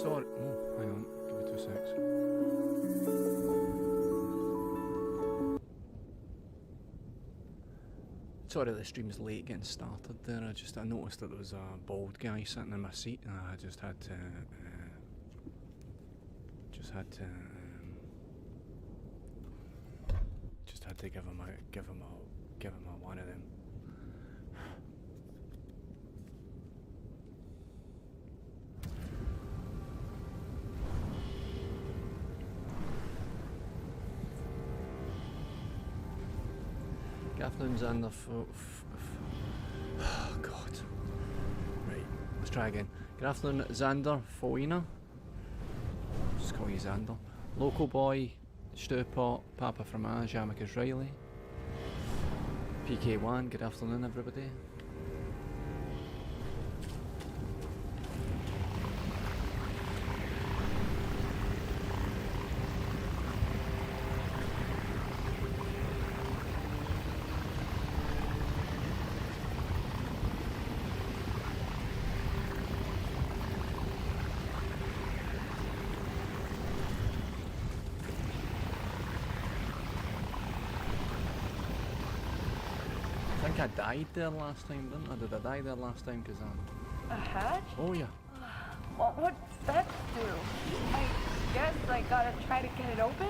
Sorry. Oh, hang on. Give me 2 secs. Sorry, the stream's late getting started there. I noticed that there was a bald guy sitting in my seat, and I just had to give him a one of them. Good afternoon, Xander. Oh, God. Right, let's try again. Good afternoon, Xander Foina. Just call you Xander. Local Boy, Stewpot, Papa Fromage, Amicus Riley. PK1, good afternoon, everybody. I died there last time, didn't I? Did I die there last time? Cause A hatch? Oh yeah. Well, what's that do? I guess I gotta try to get it open?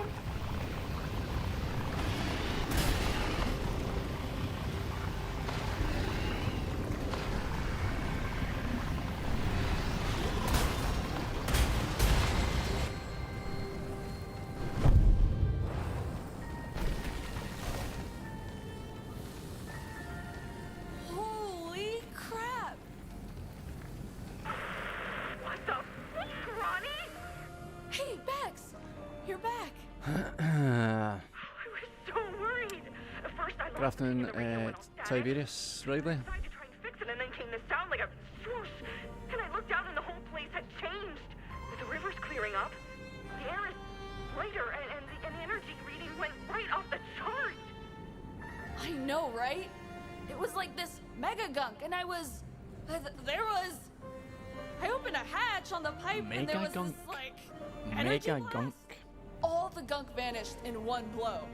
Good afternoon, Tiberius Riley. I tried to try and fix it, and then came this sound like a swoosh. And I looked out, and the whole place had changed. The river's clearing up. The air is lighter, and the energy reading went right off the chart. I know, right? It was like this mega gunk, and I opened a hatch on the pipe, and there was this, like, energy Mega blast. gunk. All the gunk vanished in one blow.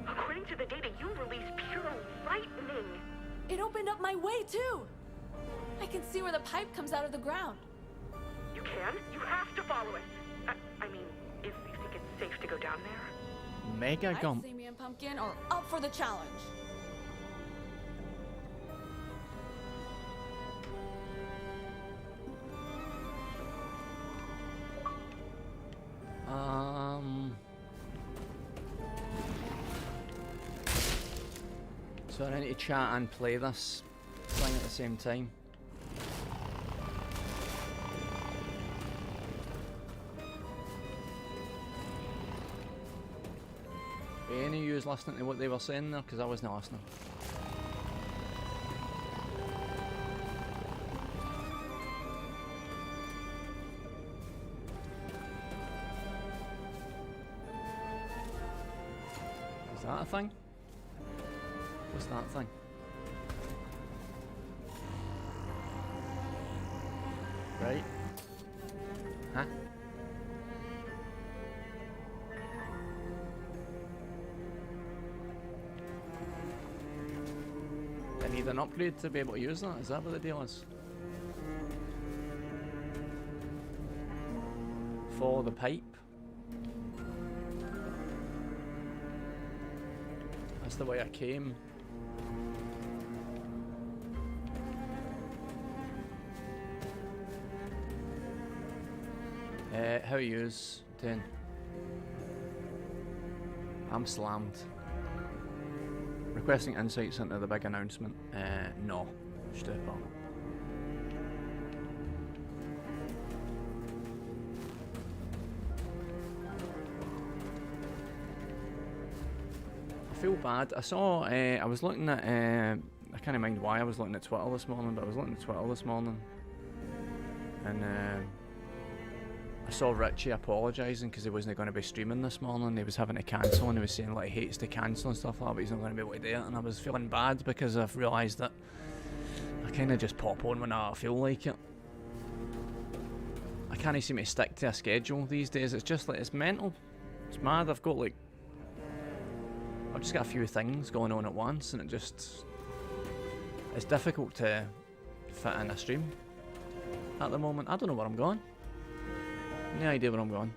According to the data, you released pure lightning. It opened up my way, too. I can see where the pipe comes out of the ground. You can? You have to follow it. I mean, if you think it's safe to go down there. Mega I'd gunk. say me and Pumpkin are up for the challenge. So I need to chat and play this thing at the same time. Were any of you listening to what they were saying there? Because I wasn't listening. Is that a thing? What's that thing? Right. Huh? I need an upgrade to be able to use that? Is that what the deal is? For the pipe? That's the way I came. How yous? 10. I'm slammed. Requesting insights into the big announcement. No. Stupid. I feel bad. I saw, I was looking at, I can't mind why I was looking at Twitter this morning, but I was looking at Twitter this morning. And I saw Richie apologising because he wasn't going to be streaming this morning. He was having to cancel, and he was saying like he hates to cancel and stuff like that, but he's not going to be able to do it. And I was feeling bad because I've realised that I kind of just pop on when I feel like it. I can't seem to stick to a schedule these days. It's just like, it's mental. It's mad. I've just got a few things going on at once, and it's difficult to fit in a stream at the moment. I don't know where I'm going. No idea where I'm going.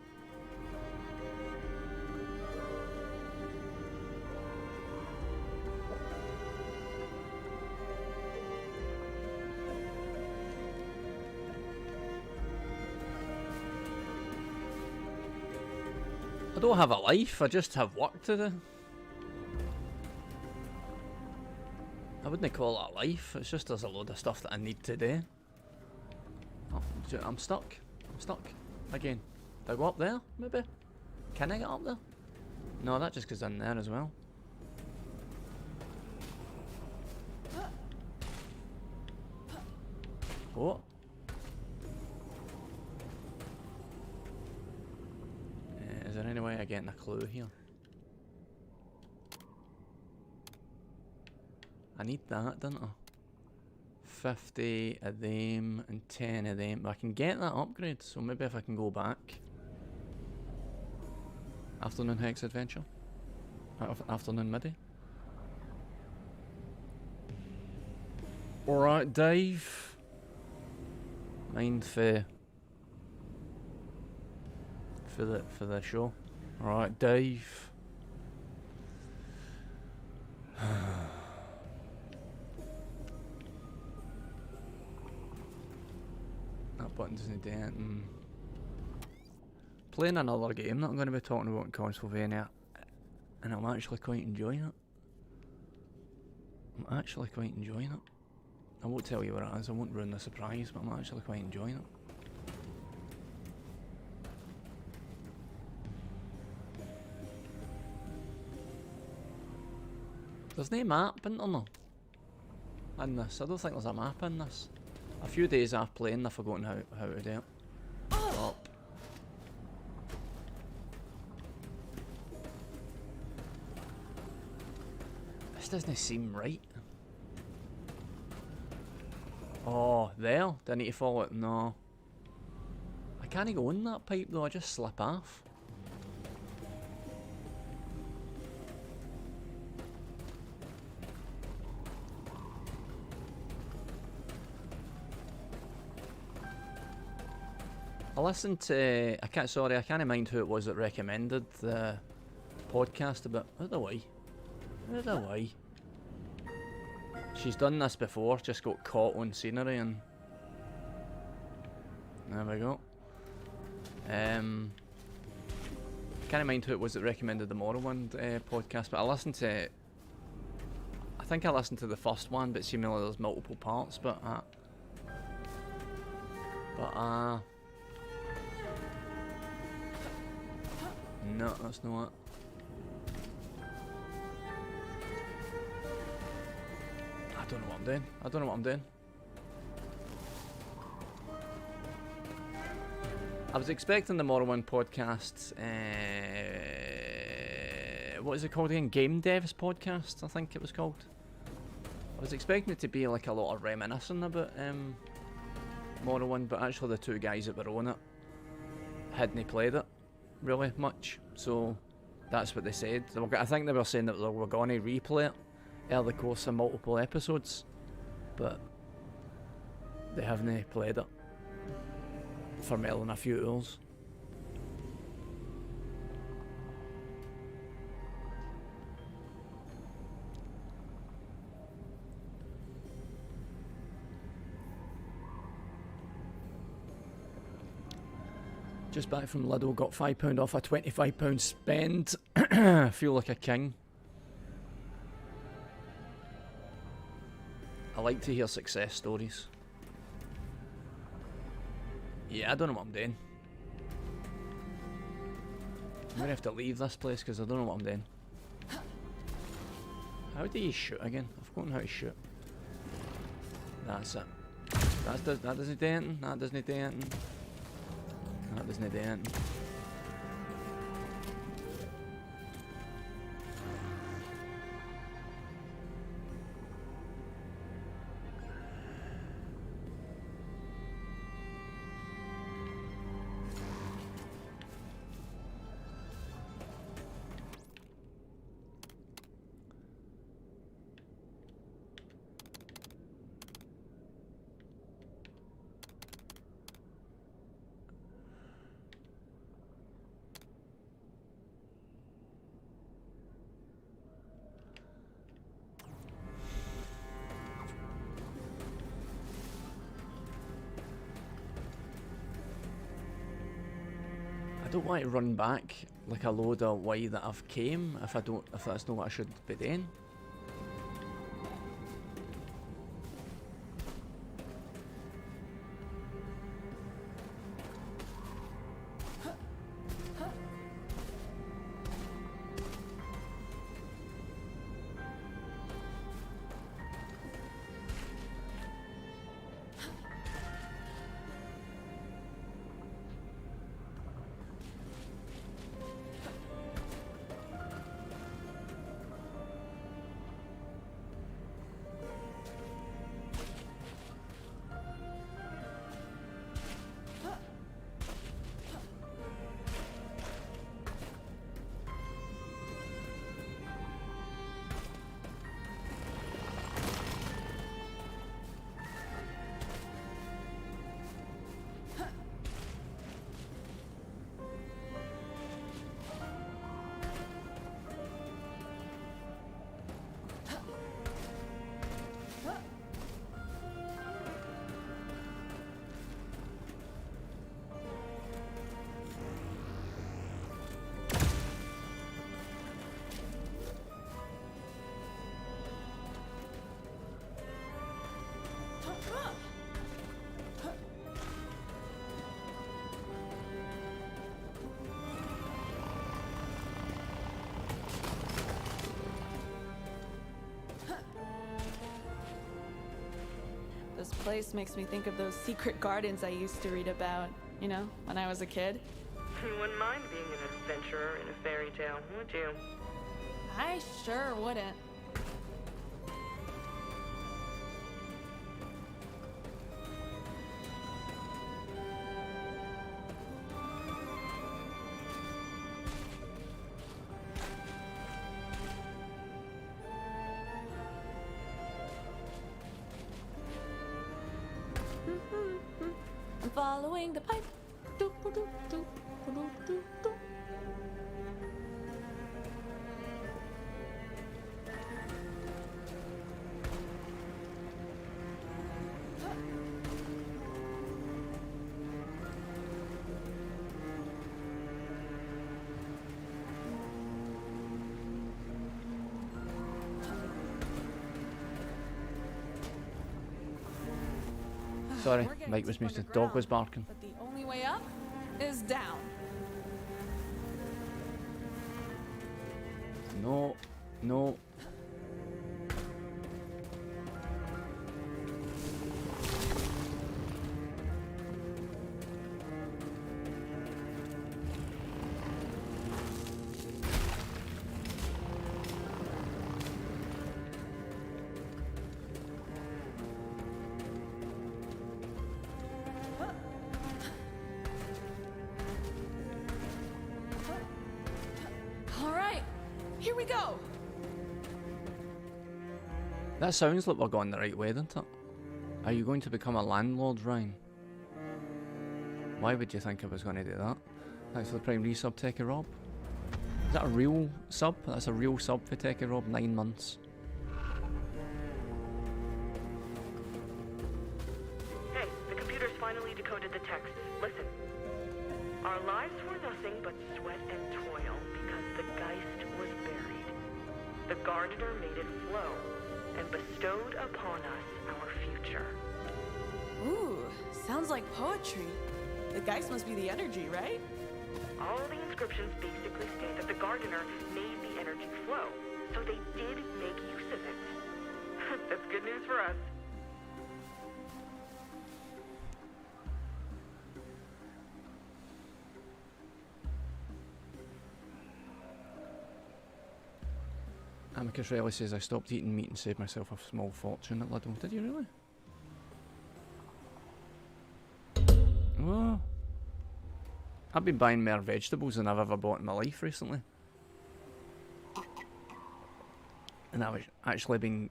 I don't have a life, I just have work to do. I wouldn't call it a life, it's just there's a load of stuff that I need to do. Oh, I'm stuck. I'm stuck. Again. Do I go up there, maybe? Can I get up there? No, that just goes in there as well. What? Is there any way of getting a clue here? I need that, don't I? 50 of them and 10 of them. But I can get that upgrade, so maybe if I can go back. Afternoon Hex Adventure? Afternoon Midi? Alright, Dave. Mind for the show. Alright, Dave. That button doesn't do it. Playing another game that I'm going to be talking about in Castlevania, and I'm actually quite enjoying it. I'm actually quite enjoying it. I won't tell you what it is, I won't ruin the surprise, but I'm actually quite enjoying it. There's no map, isn't there? In this. I don't think there's a map in this. A few days after playing, I've forgotten how to do it. Up. This doesn't seem right. Oh, there? Do I need to follow it? No. I can't go in that pipe though, I just slip off. I listened to, I can't mind who it was that recommended the podcast about, out the way. She's done this before, just got caught on scenery and there we go. I can't mind who it was that recommended the Morrowind podcast, but I listened to, I think I listened to the first one, but seemingly there's multiple parts, but no, that's not it. I don't know what I'm doing. I was expecting the Morrowind podcast, what is it called again? Game Devs Podcast, I think it was called. I was expecting it to be like a lot of reminiscing about Morrowind, but actually the two guys that were on it hadn't played it really much, so that's what they said. I think they were saying that they were going to replay it over the course of multiple episodes, but they haven't played it for more than a few hours. Just back from Lidl, got £5 off a £25 spend. Feel like a king. I like to hear success stories. Yeah, I don't know what I'm doing. I'm gonna have to leave this place because I don't know what I'm doing. How do you shoot again? I've forgotten how to shoot. That's it. That doesn't do anything. That doesn't do anything. That doesn't do anything. I don't want to run back like a load of way that I've came if that's not what I should be doing. This place makes me think of those secret gardens I used to read about, you know, when I was a kid. You wouldn't mind being an adventurer in a fairy tale, would you? I sure wouldn't. I'm following the pipe. Do, do, do, do, do, do, do. Sorry, We're getting Mike was deep muted. Dog was underground, barking. But the only way up is down. No, no. All right, here we go. That sounds like we're going the right way, doesn't it? Are you going to become a landlord, Ryan? Why would you think I was going to do that? Thanks for the Prime resub, Techie Rob. Is that a real sub? That's a real sub for Techie Rob, 9 months. Hey, the computer's finally decoded the text. Listen. Our lives were nothing but sweat and toil because the Geist was buried. The Gardener made it flow and bestowed upon us our future. Ooh, sounds like poetry. The Geist must be the energy, right? All the inscriptions basically state that the Gardener made the energy flow, so they did make use of it. That's good news for us. Amicus Riley says I stopped eating meat and saved myself a small fortune at Lidl. Did you really? Oh. I've been buying more vegetables than I've ever bought in my life recently. And I've actually been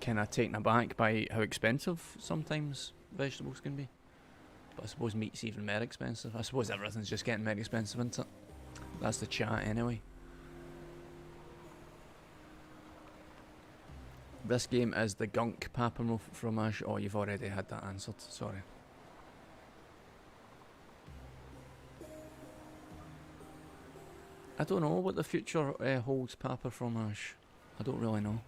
kind of taken aback by how expensive sometimes vegetables can be. But I suppose meat's even more expensive. I suppose everything's just getting more expensive, isn't it? That's the chat anyway. This game is the Gunk Papamo fromage. Oh, you've already had that answered. Sorry. I don't know what the future holds, Papa Fromage. I don't really know.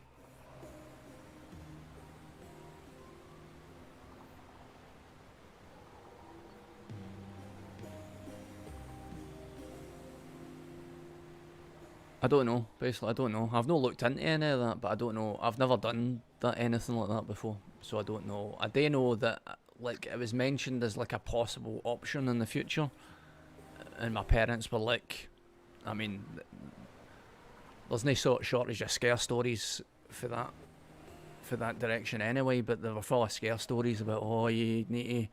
I don't know, basically, I don't know. I've not looked into any of that, but I don't know. I've never done that anything like that before, so I don't know. I do know that, like, it was mentioned as, like, a possible option in the future, and my parents were like, I mean, there's no sort of shortage of scare stories for that direction anyway, but they were full of scare stories about, oh, you need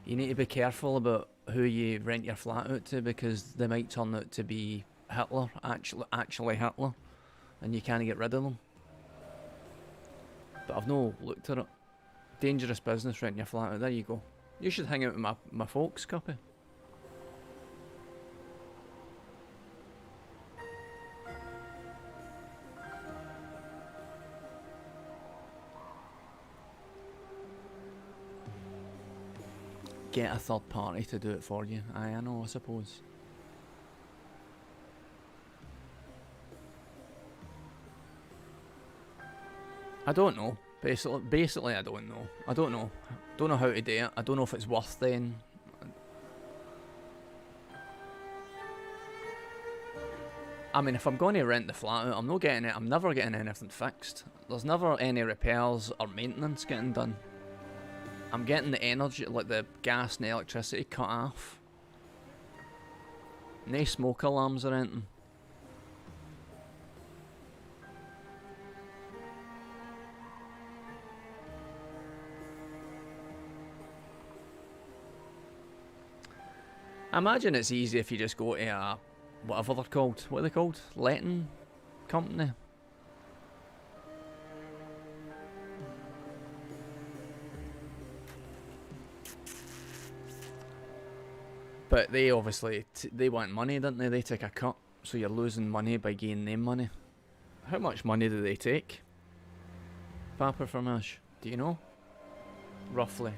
to be careful about who you rent your flat out to, because they might turn out to be Hitler, actually Hitler, and you can't get rid of them. But I've no looked at it. Dangerous business, renting your flat out. There you go. You should hang out with my folks, Cuppy. Get a third party to do it for you. Aye, I know, I suppose. I don't know. Basically, I don't know. I don't know. Don't know how to do it. I don't know if it's worth then. I mean, if I'm going to rent the flat out, I'm not getting it. I'm never getting anything fixed. There's never any repairs or maintenance getting done. I'm getting the energy, like the gas and electricity, cut off. No smoke alarms or anything. I imagine it's easy if you just go to a, whatever they're called, what are they called? Letting company? But they obviously, they want money, don't they? They take a cut, so you're losing money by gaining them money. How much money do they take? Papa Fromage, do you know? Roughly.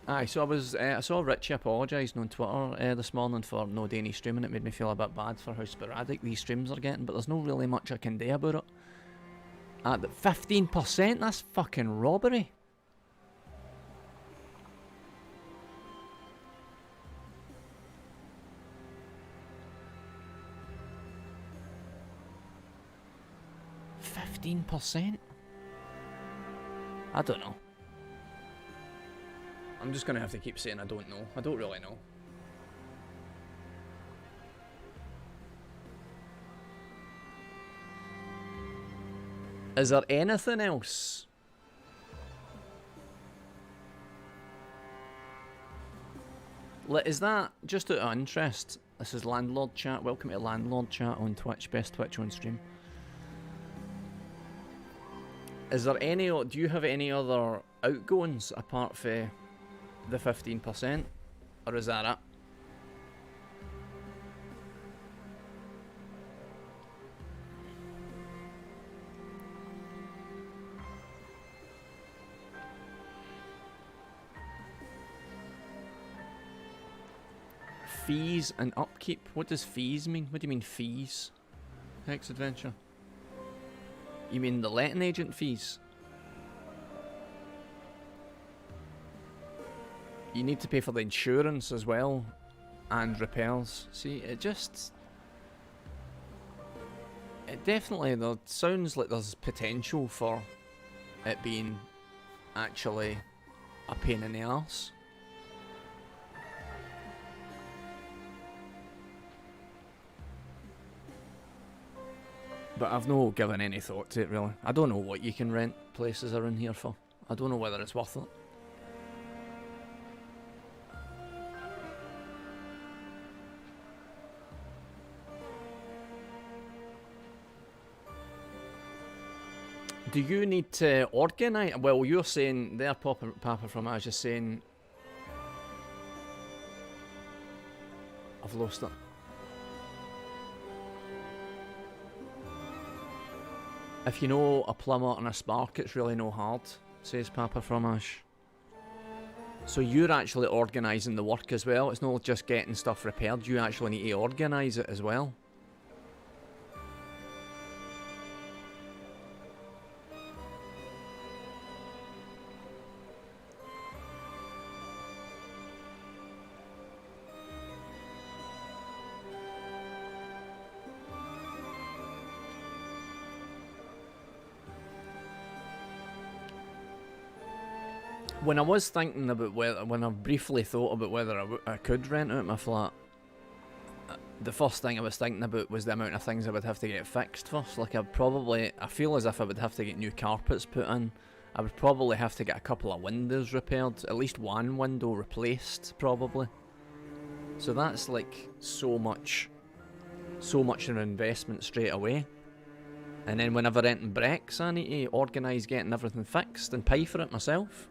Aye, so I saw Richie apologising on Twitter this morning for no Danish streaming. It made me feel a bit bad for how sporadic these streams are getting, but there's no really much I can do about it. At 15%? That's fucking robbery. %? I don't know. I'm just gonna have to keep saying I don't know. I don't really know. Is there anything else? Is that just out of interest? This is Landlord Chat. Welcome to Landlord Chat on Twitch. Best Twitch on stream. Is there any? Do you have any other outgoings apart from the 15%, or is that it? Fees and upkeep? What does fees mean? What do you mean fees? Hex Adventure? You mean the letting agent fees? You need to pay for the insurance as well, and repairs. See, it definitely, there sounds like there's potential for it being actually a pain in the arse. But I've no given any thought to it really. I don't know what you can rent places around here for. I don't know whether it's worth it. Do you need to organise? Well, you're saying there, Papa from I was just saying. I've lost it. If you know a plumber and a spark, it's really no hard, says Papa Fromage. So you're actually organising the work as well. It's not just getting stuff repaired. You actually need to organise it as well. When I was thinking about whether, when I briefly thought about whether I could rent out my flat, the first thing I was thinking about was the amount of things I would have to get fixed first. Like I feel as if I would have to get new carpets put in. I would probably have to get a couple of windows repaired, at least one window replaced, probably. So that's like so much an investment straight away. And then whenever renting bricks, I need to organise getting everything fixed and pay for it myself.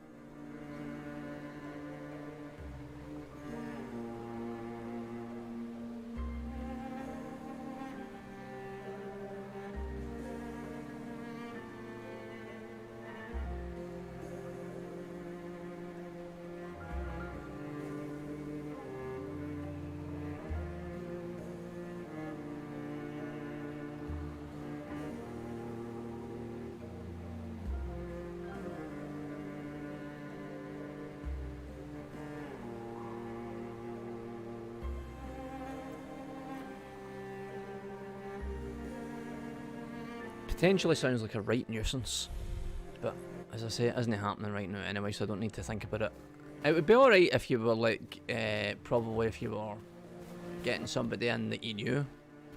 Potentially sounds like a right nuisance, but as I say, it isn't happening right now anyway, so I don't need to think about it. It would be alright if you were like, probably if you were getting somebody in that you knew,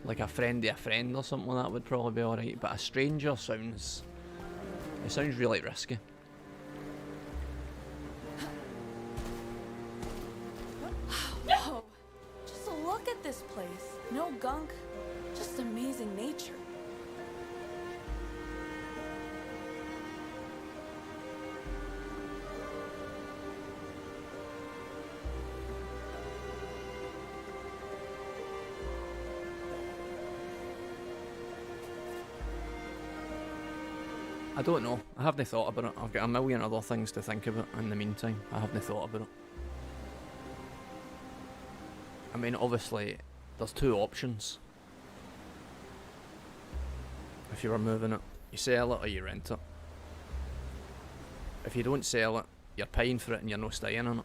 like a friend of a friend or something like that would probably be alright, but a stranger sounds really risky. Whoa! Just look at this place. No gunk, just amazing nature. I don't know. I haven't thought about it. I've got a million other things to think about in the meantime. I haven't thought about it. I mean, obviously, there's two options. If you were moving it, you sell it or you rent it. If you don't sell it, you're paying for it and you're not staying in it.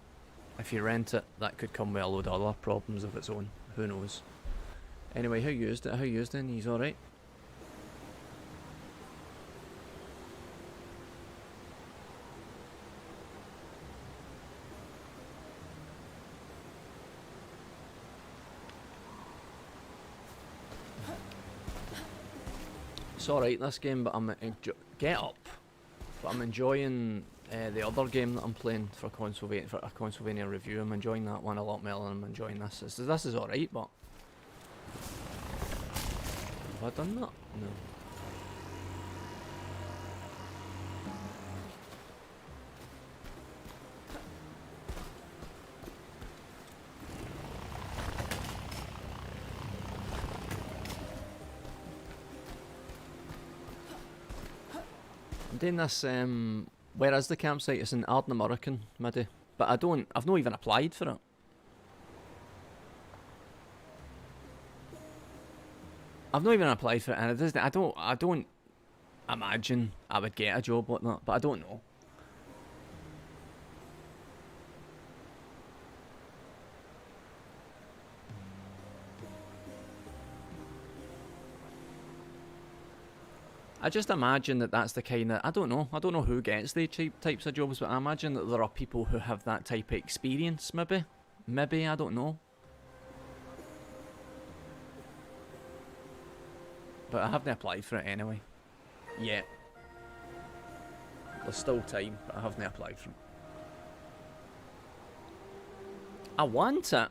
If you rent it, that could come with a load of other problems of its own. Who knows? Anyway, how you used it? How you used it? He's alright. It's alright this game, but get up. But I'm enjoying the other game that I'm playing for a Consolvania review. I'm enjoying that one a lot more than I'm enjoying this. This is alright, but have I done that? No. I'm doing this, where is the campsite? It's in Ardnamurchan, Middy. But I've not even applied for it. I've not even applied for it, and I don't imagine I would get a job like that, but I don't know. I just imagine that that's the kind of, I don't know who gets the types of jobs, but I imagine that there are people who have that type of experience, maybe, I don't know. But I haven't applied for it anyway, yet. There's still time, but I haven't applied for it. I want it.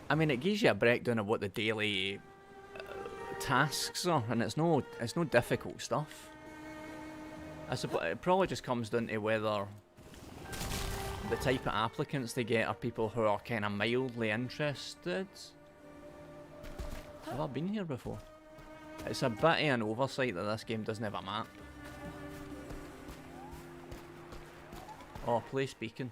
I mean, it gives you a breakdown of what the daily tasks are, and it's no difficult stuff. I suppose it probably just comes down to whether the type of applicants they get are people who are kind of mildly interested. Have I been here before? It's a bit of an oversight that this game doesn't have a map. Oh, place beacon.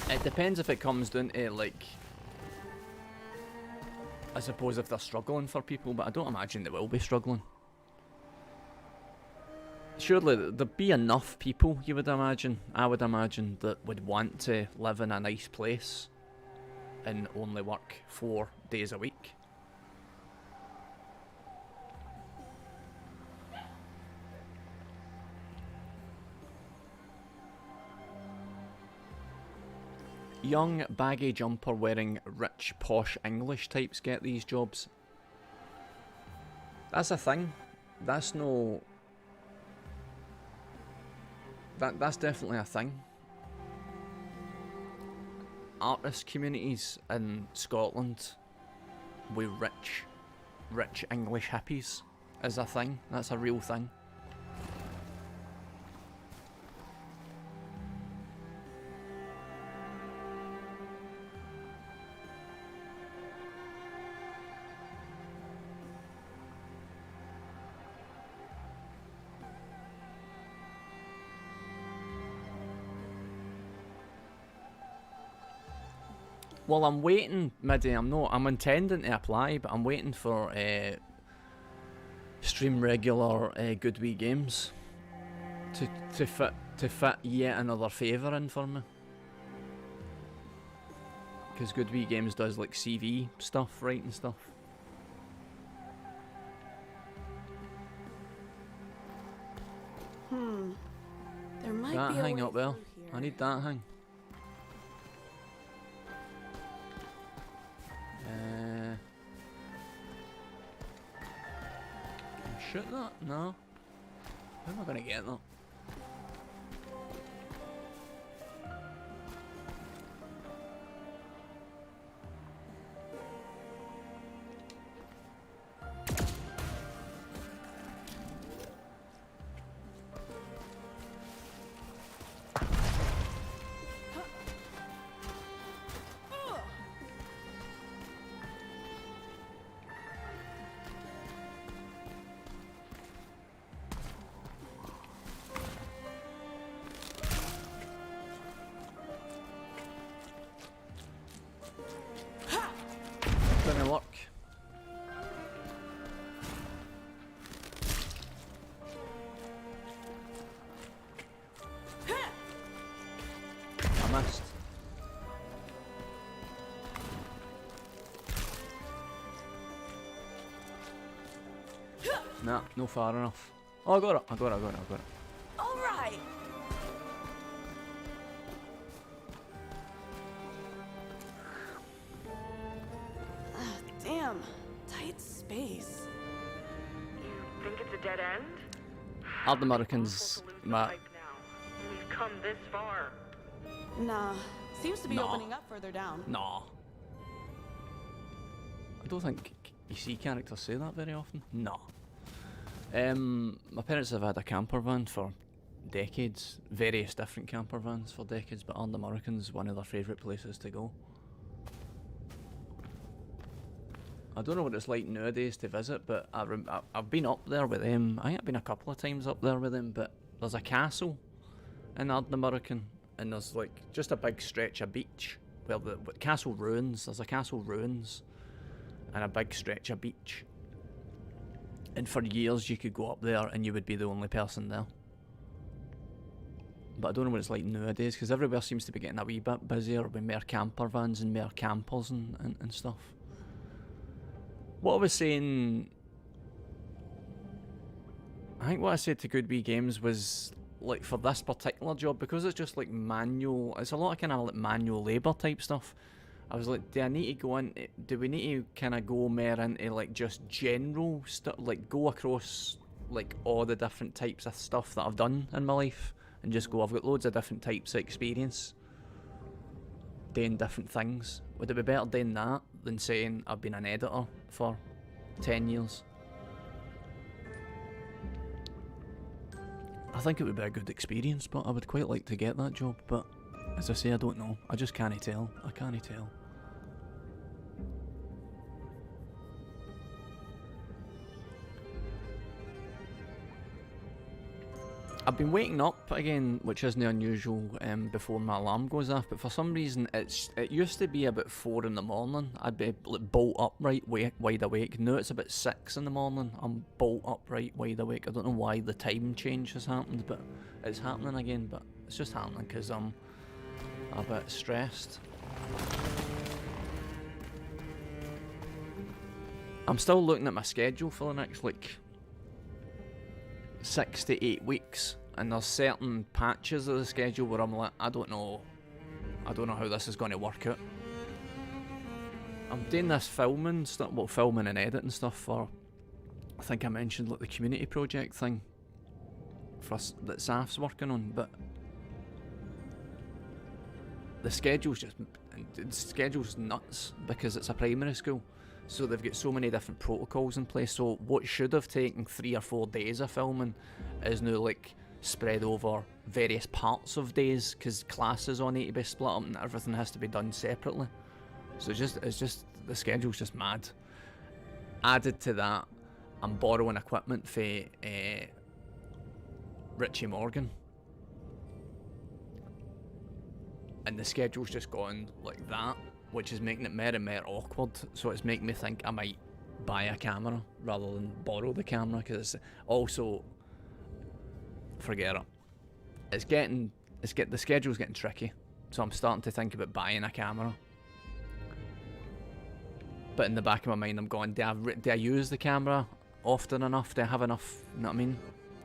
It depends if it comes down to, like, I suppose if they're struggling for people, but I don't imagine they will be struggling. Surely there'd be enough people, you would imagine, I would imagine, that would want to live in a nice place and only work 4 days a week. Young, baggy jumper wearing rich, posh English types get these jobs. That's a thing. That's no... That's definitely a thing. Artist communities in Scotland with rich English hippies is a thing. That's a real thing. Well, I'm waiting, Middy. I'm intending to apply, but I'm waiting for stream regular Good Wee Games to fit yet another favour in for me. Because Good Wee Games does like CV stuff, writing stuff. There might That be a hang way up there. through here. I need that hang. Can I shoot that? No. How am I gonna get that? Didn't work. I missed. Nah, no far enough. Oh, I got it. I got it. All right. Damn, tight space. You think it's a dead end? Are the Americans, Awful to lose the Matt? pipe now. We've come this far. Nah, seems to be Nah. opening up further down. Nah. I don't think you see characters say that very often. Nah. My parents have had a camper van for decades. Various different camper vans for decades, but Ardnamurchan's one of their favourite places to go. I don't know what it's like nowadays to visit, but I've been up there with them. I think I've been a couple of times up there with them, but there's a castle in Ardnamurchan, and there's like just a big stretch of beach. Well, the castle ruins. There's a castle ruins and a big stretch of beach. And for years you could go up there and you would be the only person there. But I don't know what it's like nowadays, because everywhere seems to be getting a wee bit busier with more camper vans and more campers and stuff. What I was saying, I think what I said to Good Wee Games was, like, for this particular job, because it's just like manual, it's a lot of kind of like manual labour type stuff. I was like, do I need to go in, do we need to kind of go more into like just general stuff, like go across like all the different types of stuff that I've done in my life and just go, I've got loads of different types of experience doing different things? Would it be better doing that than saying I've been an editor for 10 years? I think it would be a good experience, but I would quite like to get that job. But as I say, I don't know. I just can't tell. I can't tell. I've been waking up again, which isn't unusual, before my alarm goes off, but for some reason it used to be about 4 in the morning. I'd be like, bolt upright, wide awake. Now it's about 6 in the morning. I'm bolt upright, wide awake. I don't know why the time change has happened, but it's happening again. But it's just happening because I'm a bit stressed. I'm still looking at my schedule for the next like 6 to 8 weeks, and there's certain patches of the schedule where I'm like, I don't know how this is going to work out. I'm doing this filming stuff, well, filming and editing stuff for, I think I mentioned like the community project thing that Saf's working on, but the schedule's nuts because it's a primary school. So they've got so many different protocols in place, so what should have taken 3 or 4 days of filming is now like spread over various parts of days, because classes all need to be split up and everything has to be done separately. So it's just the schedule's just mad. Added to that, I'm borrowing equipment for Richie Morgan, and the schedule's just gone like that, which is making it more and more awkward. So it's making me think I might buy a camera rather than borrow the camera, because it's also, forget it. The schedule's getting tricky, so I'm starting to think about buying a camera. But in the back of my mind, I'm going, do I use the camera often enough? Do I have enough? You know what I mean?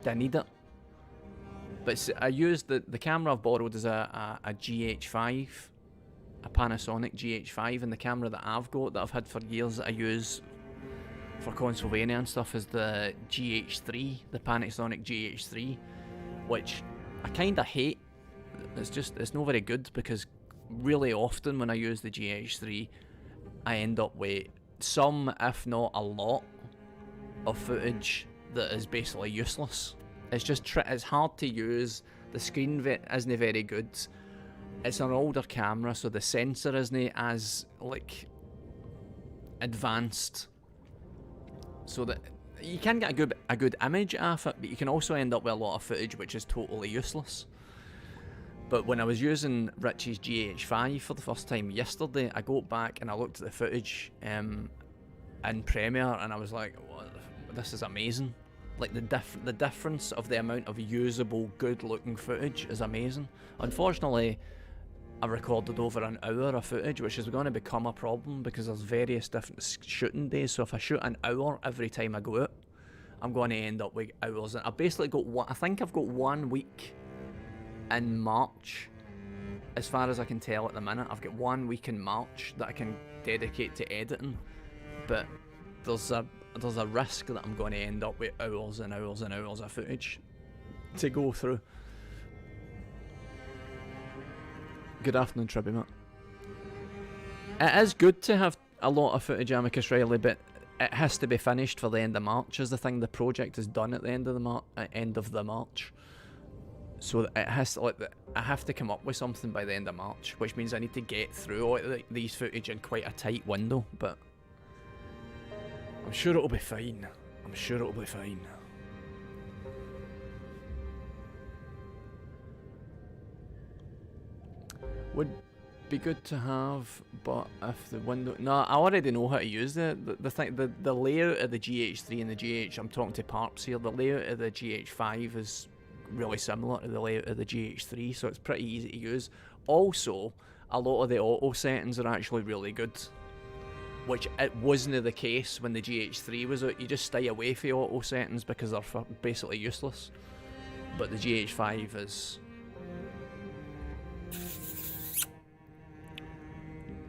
Do I need it? But I used the camera I've borrowed is a GH5. A Panasonic GH5, and the camera that I've got that I've had for years that I use for Consulvania and stuff is the GH3, the Panasonic GH3, which I kind of hate. It's not very good, because really often when I use the GH3 I end up with some, if not a lot, of footage that is basically useless. It's just it's hard to use, the screen isn't very good. It's an older camera, so the sensor isn't as like advanced, so that you can get a good image of it, but you can also end up with a lot of footage which is totally useless. But when I was using Richie's GH5 for the first time yesterday, I got back and I looked at the footage in Premiere, and I was like, "What? This is amazing!" Like the difference of the amount of usable, good-looking footage is amazing. Unfortunately, I recorded over an hour of footage, which is going to become a problem because there's various different shooting days. So if I shoot an hour every time I go out, I'm going to end up with hours. And I've basically got I think I've got 1 week in March, as far as I can tell at the minute. I've got 1 week in March that I can dedicate to editing, but there's a risk that I'm going to end up with hours and hours and hours of footage to go through. Good afternoon, Tribby, mate. It is good to have a lot of footage, Amicus Riley, but it has to be finished for the end of March is the thing. The project is done at the end of the March. So it has to, like, I have to come up with something by the end of March, which means I need to get through all these footage in quite a tight window, but I'm sure it'll be fine. I'm sure it'll be fine. Would be good to have, but if the window... No, I already know how to use the thing. The layout of the GH3 and the GH... I'm talking to Parps here. The layout of the GH5 is really similar to the layout of the GH3, so it's pretty easy to use. Also, a lot of the auto settings are actually really good, which it wasn't the case when the GH3 was out. You just stay away from auto settings because they're basically useless. But the GH5 is...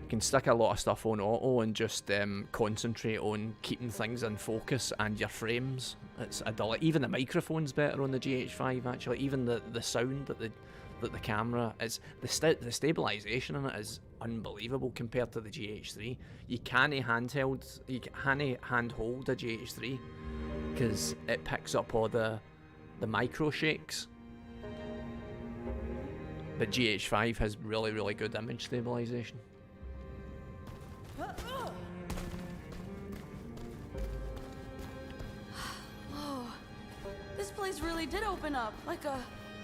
You can stick a lot of stuff on auto and just concentrate on keeping things in focus and your frames. It's a delight. Even the microphone's better on the GH5 actually. Even the sound that the camera is, the stabilization in it is unbelievable compared to the GH3. You can't handhold a GH3 because it picks up all the micro shakes But GH5 has really, really good image stabilization. Oh, this place really did open up like a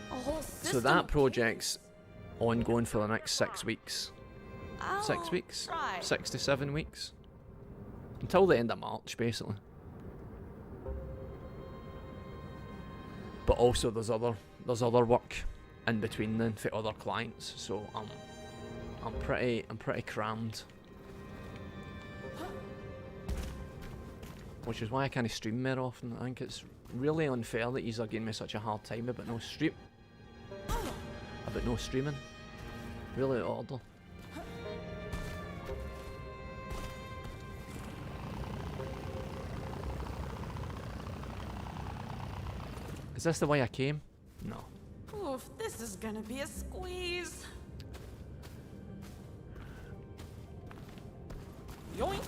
whole system. So that project's ongoing for the next 6 weeks. I'll 6 weeks? try. 6 to 7 weeks. Until the end of March, basically. But also there's other work in between then for other clients, so I'm pretty crammed. Which is why I can't stream more often. I think it's really unfair that you're giving me such a hard time about no streaming. Really out of order. Is this the way I came? No. Oof, this is gonna be a squeeze. Yoink.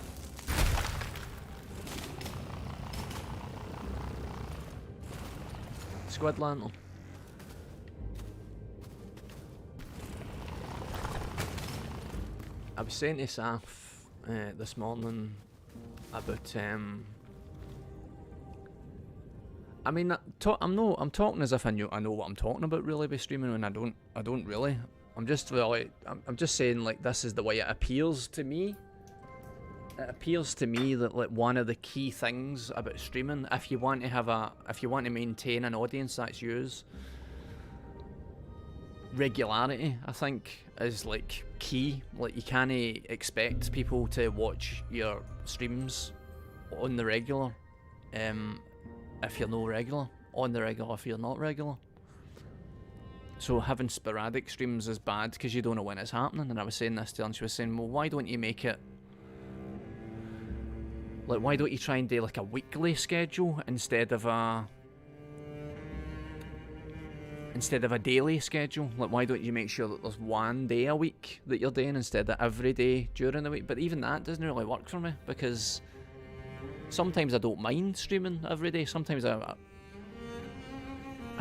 Squid lantern. I was saying to Saf this morning about I mean, I'm talking as if I know what I'm talking about really by streaming, and I don't really. I'm just saying, like, this is the way it appears to me. It appears to me that, like, one of the key things about streaming, if you want to maintain an audience, that's yours. Regularity, I think, is like key. Like, you can't expect people to watch your streams on the regular. If you're no regular, on the regular if you're not regular. So having sporadic streams is bad because you don't know when it's happening. And I was saying this to her, and she was saying, well, why don't you make it, like, why don't you try and do like a weekly schedule instead of a daily schedule? Like, why don't you make sure that there's one day a week that you're doing instead of every day during the week? But even that doesn't really work for me, because sometimes I don't mind streaming every day. Sometimes I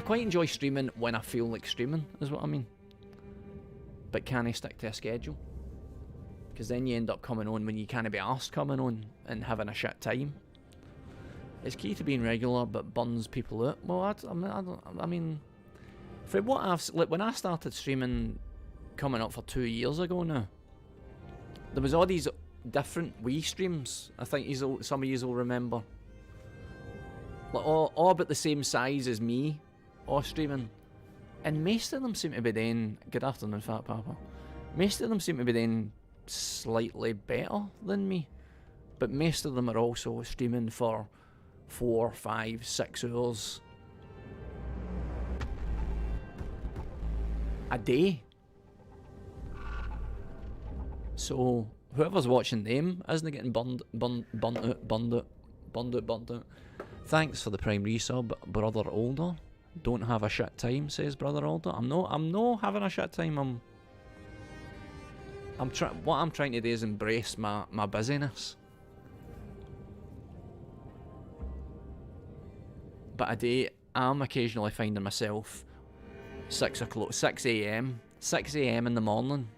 quite enjoy streaming when I feel like streaming, is what I mean. But can I stick to a schedule? Because then you end up coming on when you can't be arsed coming on and having a shit time. It's key to being regular, but burns people out. Well, I mean, for what like, when I started streaming coming up for 2 years ago now, there was all these different Wii streams. I think some of you will remember, like all about the same size as me, all streaming, and most of them seem to be doing. Good afternoon, Fat Papa. Most of them seem to be doing slightly better than me, but most of them are also streaming for 4, 5, 6 hours a day. So whoever's watching them isn't getting burnt out. Thanks for the prime resub, Brother Older. Don't have a shit time, says Brother Older. I'm not having a shit time. What I'm trying to do is embrace my busyness. But I'm occasionally finding myself 6 a.m. in the morning,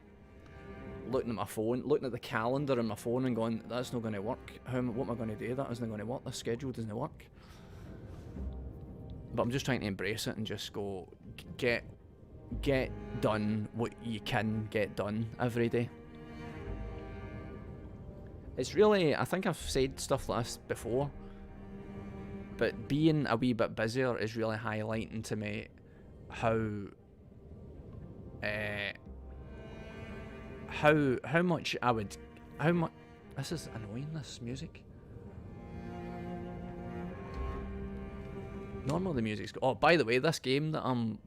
looking at my phone, looking at the calendar on my phone and going, that's not going to work. What am I going to do? That isn't going to work. This schedule doesn't work. But I'm just trying to embrace it and just go, get done what you can get done every day. It's really, I think I've said stuff like this before, but being a wee bit busier is really highlighting to me how much this is annoying, this music. Normally the music's oh, by the way, this game that I'm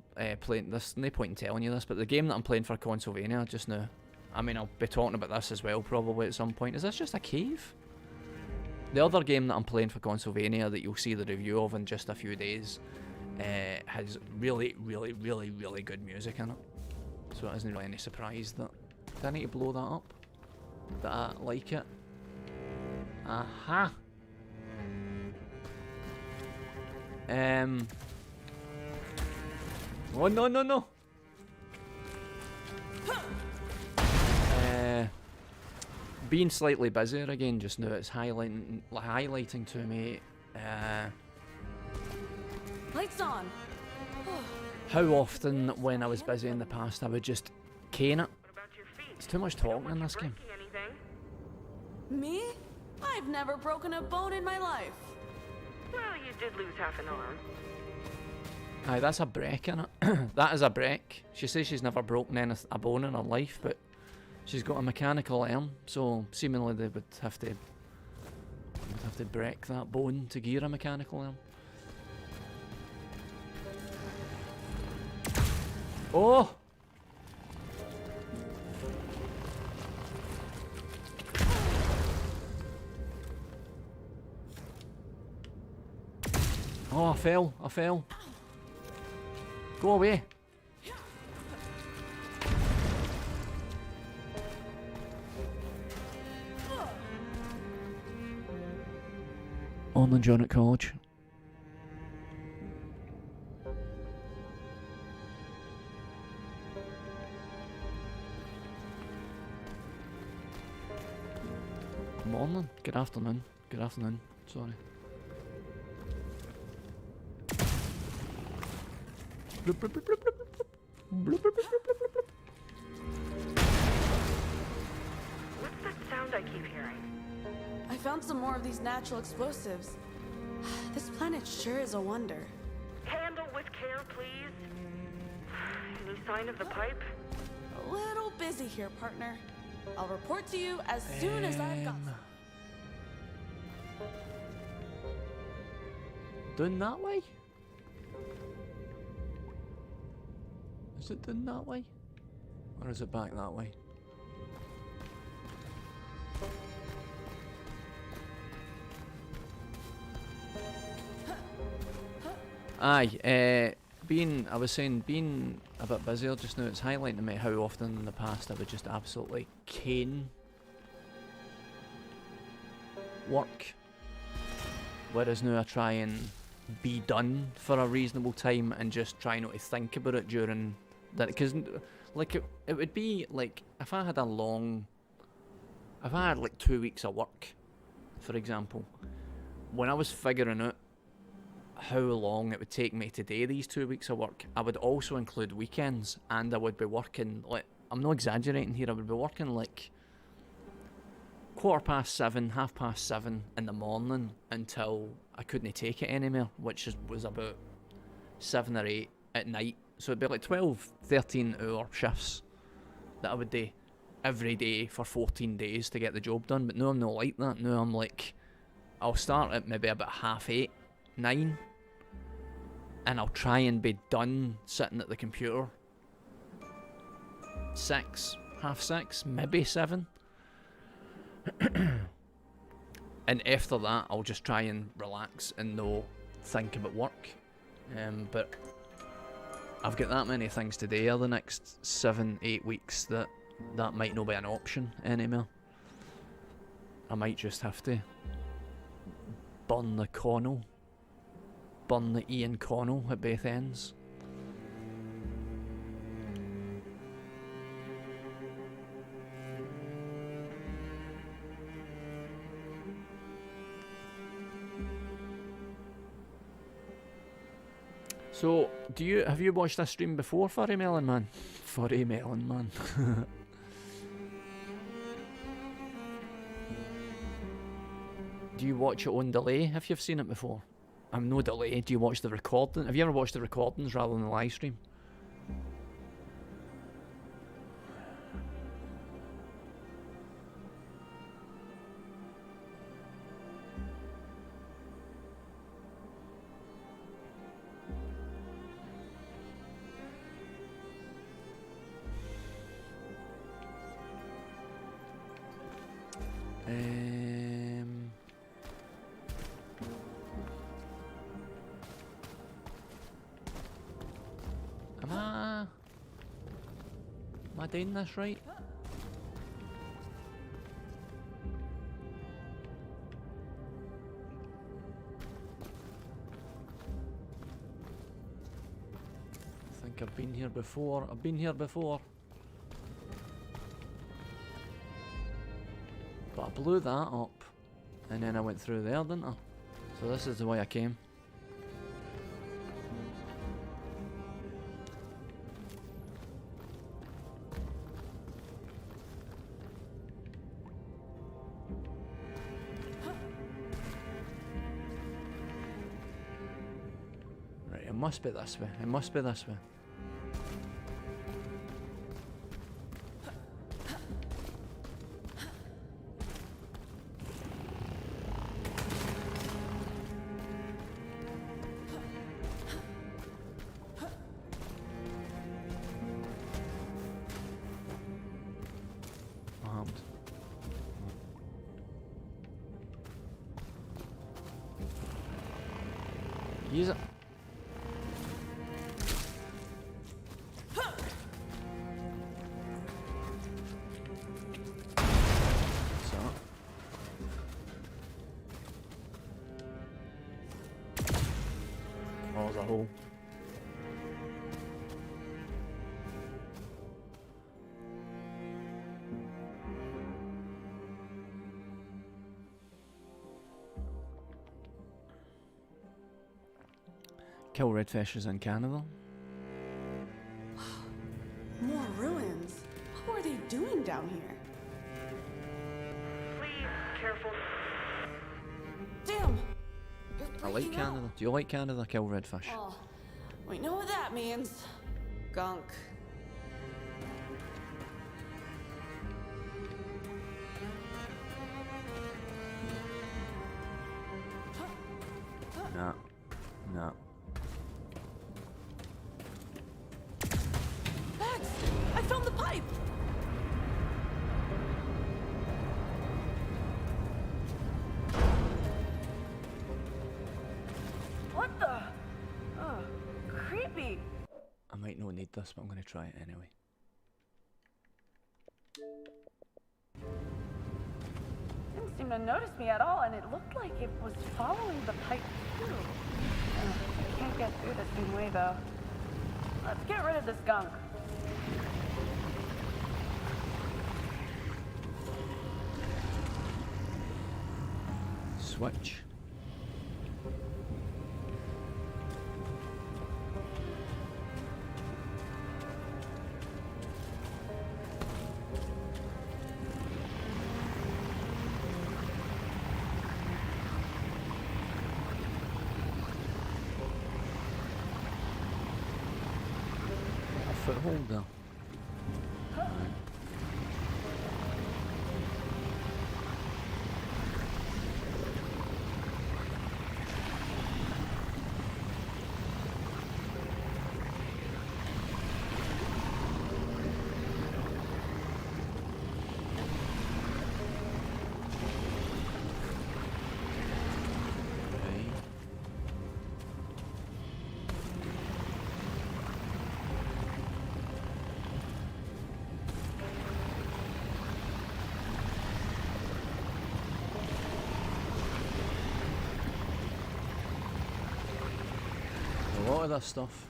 playing, there's no point in telling you this, but the game that I'm playing for Consylvania just now, I mean, I'll be talking about this as well probably at some point. Is this just a cave? The other game that I'm playing for Consylvania that you'll see the review of in just a few days has really, really, really, really good music in it. So it isn't really any surprise that... Do I need to blow that up? That I like it? Aha! Oh, no! Being slightly busier again just now, it's highlighting to me Lights on. how often when I was busy in the past I would just cane it. What about your feet? It's too much You don't talking want in you this game. breaking anything. Me? I've never broken a bone in my life. Well, you did lose half an arm. Aye, that's a break, innit? That is a break. She says she's never broken a bone in her life, but she's got a mechanical arm, so seemingly they would have to break that bone to gear a mechanical arm. Oh! Oh, I fell. Go away. On the John at college. Morning. Good afternoon. Good afternoon. Sorry. Bloop, bloop, bloop, bloop, bloop, bloop. Bloop, bloop, bloop, bloop, bloop, bloop. What's that sound I keep hearing? I found some more of these natural explosives. This planet sure is a wonder. Handle with care, please. Any sign of the pipe? A little busy here, partner. I'll report to you as soon as I've got some. Done that way? Is it done that way? Or is it back that way? Aye, being a bit busier just now, it's highlighting to me how often in the past I would just absolutely cane work. Whereas now I try and be done for a reasonable time and just try not to think about it during that, because like it would be like if I had like 2 weeks of work, for example, when I was figuring out how long it would take me to do these 2 weeks of work, I would also include weekends, and I would be working, like, I'm not exaggerating here, I would be working like 7:15, 7:30 in the morning until I couldn't take it anymore, which was about 7 or 8 at night. So it'd be like 12, 13 hour shifts that I would do every day for 14 days to get the job done. But no, I'm not like that. No, I'm like, I'll start at maybe about 8:30, 9, and I'll try and be done sitting at the computer 6, 6:30, maybe 7. And after that, I'll just try and relax and no think about work. But I've got that many things to do the next 7-8 weeks that might not be an option anymore. I might just have to burn the Ian Connell at both ends. So, have you watched this stream before, Furry Melon Man? Furry Melon Man. Do you watch it on delay if you've seen it before? I'm no delay. Do you watch the recording? Have you ever watched the recordings rather than the live stream? Am I doing this right? I think I've been here before. I blew that up, and then I went through there, didn't I? So this is the way I came. Right, it must be this way. It must be this way. What happened? Use it. So. Oh, there's a hole. Kill redfishes in Canada. More ruins. What were they doing down here? Please, careful. Damn! You're I like breaking out. Canada. Do you like Canada? Kill redfish. Oh, we know what that means. Gunk. Nah. Nah. Max! I found the pipe! What the? Oh, creepy. I might not need this, but I'm going to try it anyway. Didn't seem to notice me at all, and it looked like it was following the pipe too. I can't get through the same way though. Let's get rid of this gunk. Switch. A foothold there. Okay. A lot of this stuff.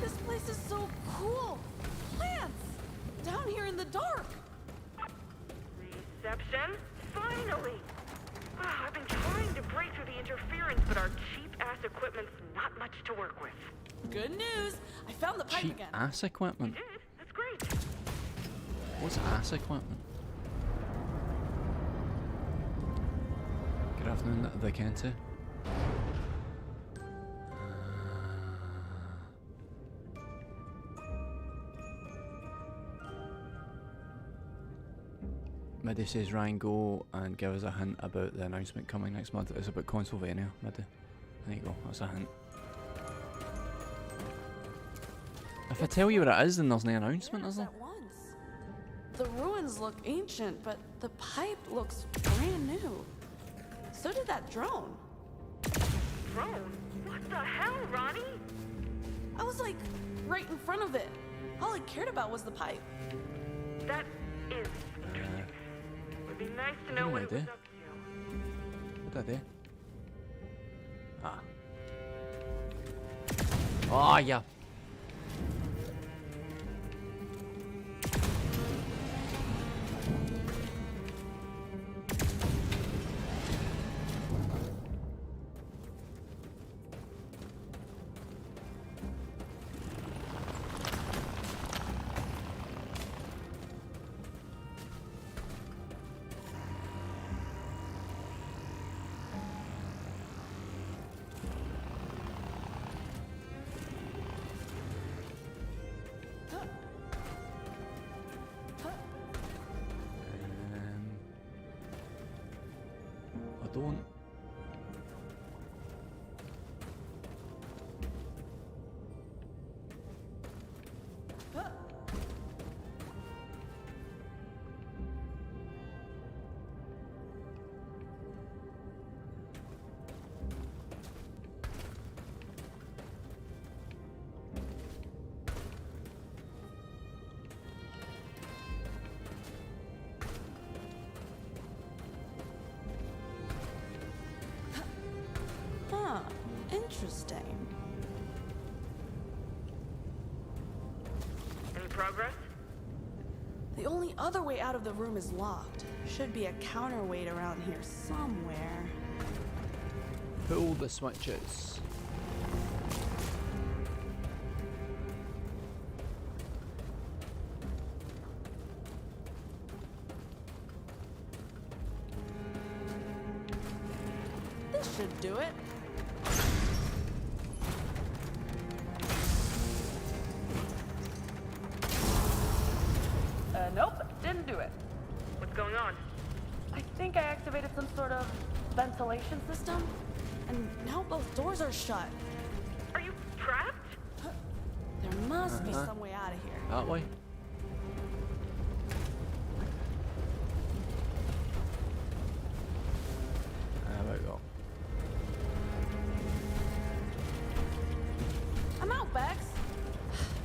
This place is so cool! Plants! Down here in the dark! Reception? Finally! Ah, I've been trying to break through the interference, but our cheap-ass equipment's not much to work with. Good news! I found the pipe Cheap again. ass equipment. Did? That's great. What's ass equipment? Good afternoon, the Kenta. Middy says, Ryan, go and give us a hint about the announcement coming next month. It's about Consulvania, Middy. There you go, that's a hint. If I tell you what it is, then there's no announcement, is there? At once. The ruins look ancient, but the pipe looks brand new. So did that drone. Drone? What the hell, Ronnie? I was like right in front of it. All I cared about was the pipe. That is interesting. Would be nice to know no what it was idea. up to. What did I do? Ah. Oh, yeah. I don't. Huh. Interesting. Any progress? The only other way out of the room is locked. Should be a counterweight around here somewhere. Pull the switches. This should do it. Nope, didn't do it. What's going on? I think I activated some sort of ventilation system. And now both doors are shut. Are you trapped? There must be some way out of here. That way? There we go. I'm out, Bex.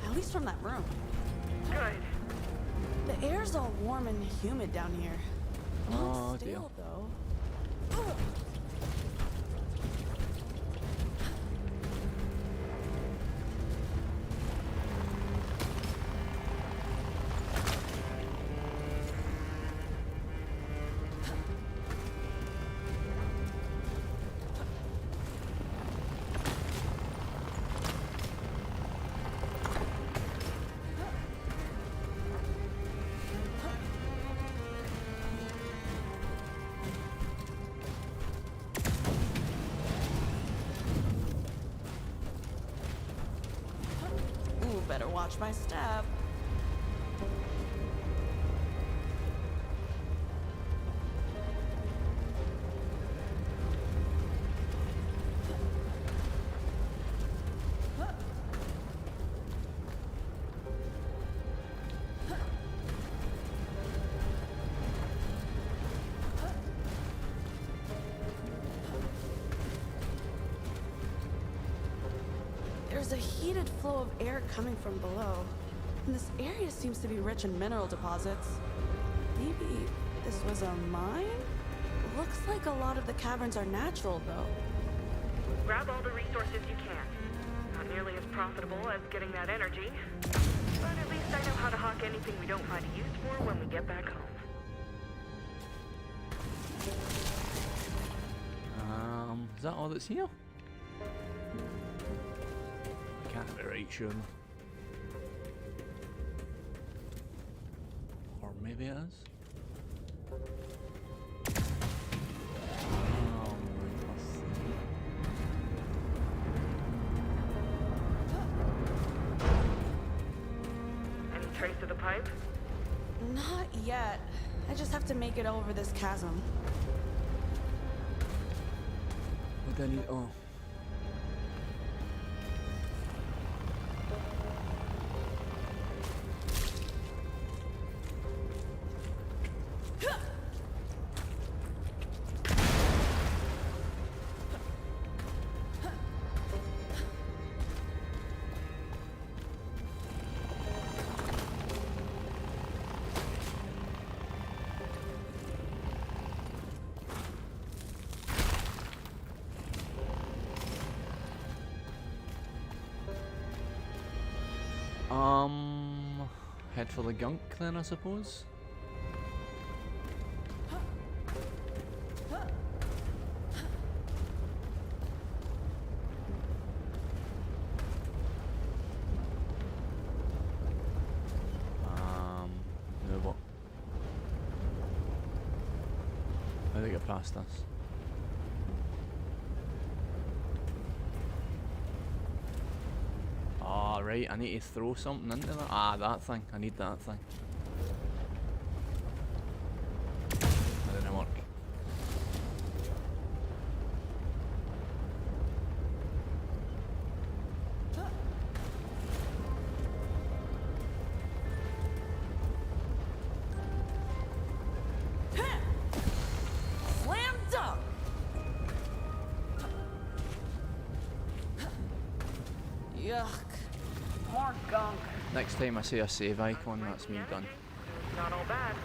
At least from that room. Good. The air's all warm and humid down here. Oh, Not dear. stale, though. Ugh. Ooh, better watch my step. There's a heated flow of air coming from below. And this area seems to be rich in mineral deposits. Maybe this was a mine? Looks like a lot of the caverns are natural, though. Grab all the resources you can. Not nearly as profitable as getting that energy, but at least I know how to hawk anything we don't find a use for when we get back home. Is that all that's here? I can't be right sure. Or maybe it is. Oh, Any trace of the pipe? Not yet. I just have to make it over this chasm. What do I need? Oh. Head for the gunk then, I suppose. No, what? How do I get past this? Ah, right, I need to throw something into that. Ah, that thing. I need that thing. That didn't work. Slam dunk! Yuck. More gunk. Next time I see a save icon, that's me done. Not all bad.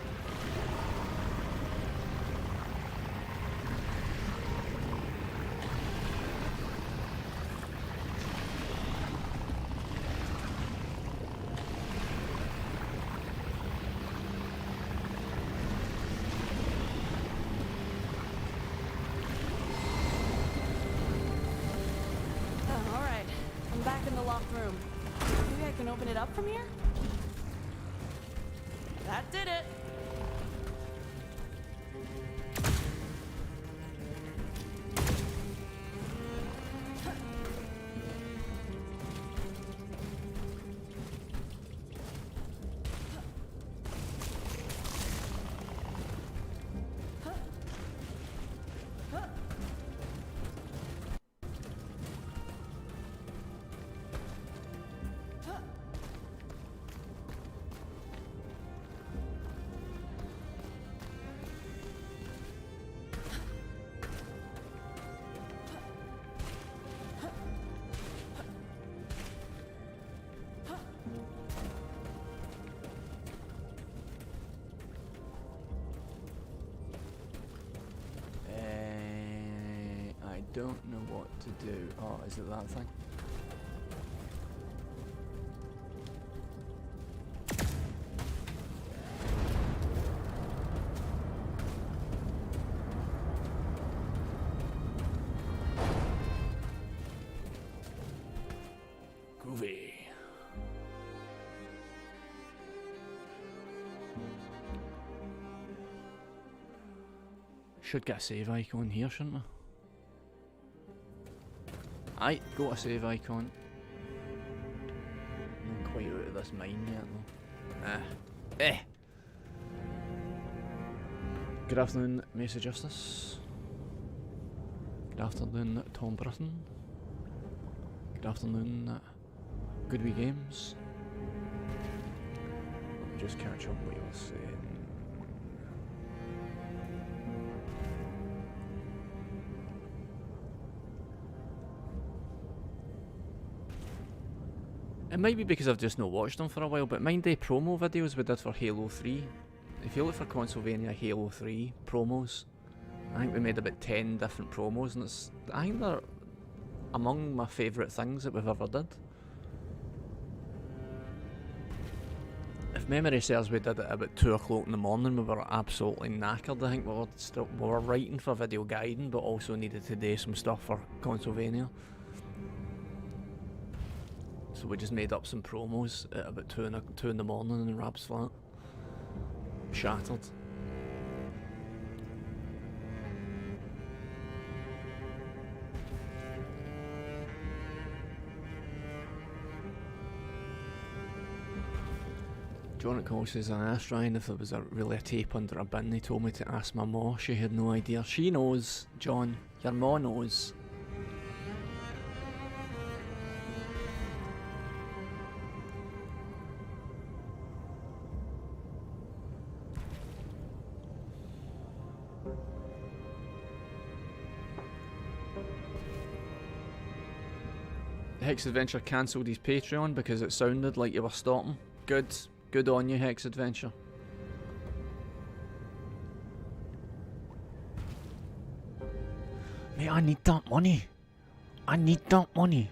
All right, I'm back in the locked room. Maybe I can open it up from here? That did it. I don't know what to do. Oh, is it that thing? Groovy. Should get a save icon here, shouldn't I? Aye, got a save icon. Not quite out of this mine yet though. Good afternoon, Mesa Justice. Good afternoon, Tom Britton. Good afternoon, Good Wee Games. Let me just catch up what you were saying. It might be because I've just not watched them for a while, but mind the promo videos we did for Halo 3. If you look for Consolvania Halo 3 promos, I think we made about 10 different promos, and I think they're among my favourite things that we've ever did. If memory serves, we did it about 2 o'clock in the morning. We were absolutely knackered. I think we were writing for Video Gaiden, but also needed to do some stuff for Consolvania. So we just made up some promos at about 2 in the morning in Rab's flat. Shattered. John Call says, I asked Ryan if there was really a tape under a bin. He told me to ask my ma. She had no idea. She knows, John. Your ma knows. Hex Adventure cancelled his Patreon because it sounded like you were starting. Good. Good on you, Hex Adventure. Mate, I need that money. I need that money.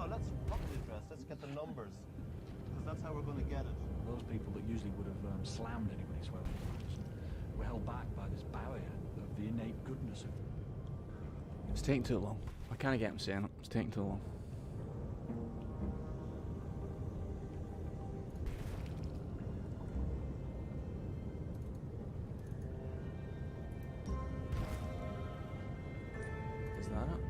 Let's fuck the address. Let's get the numbers. Because that's how we're going to get it. Those people that usually would have slammed anybody's weapons were held back by this barrier of the innate goodness of... It's taking too long. I can't get him saying it. It's taking too long. Is that it?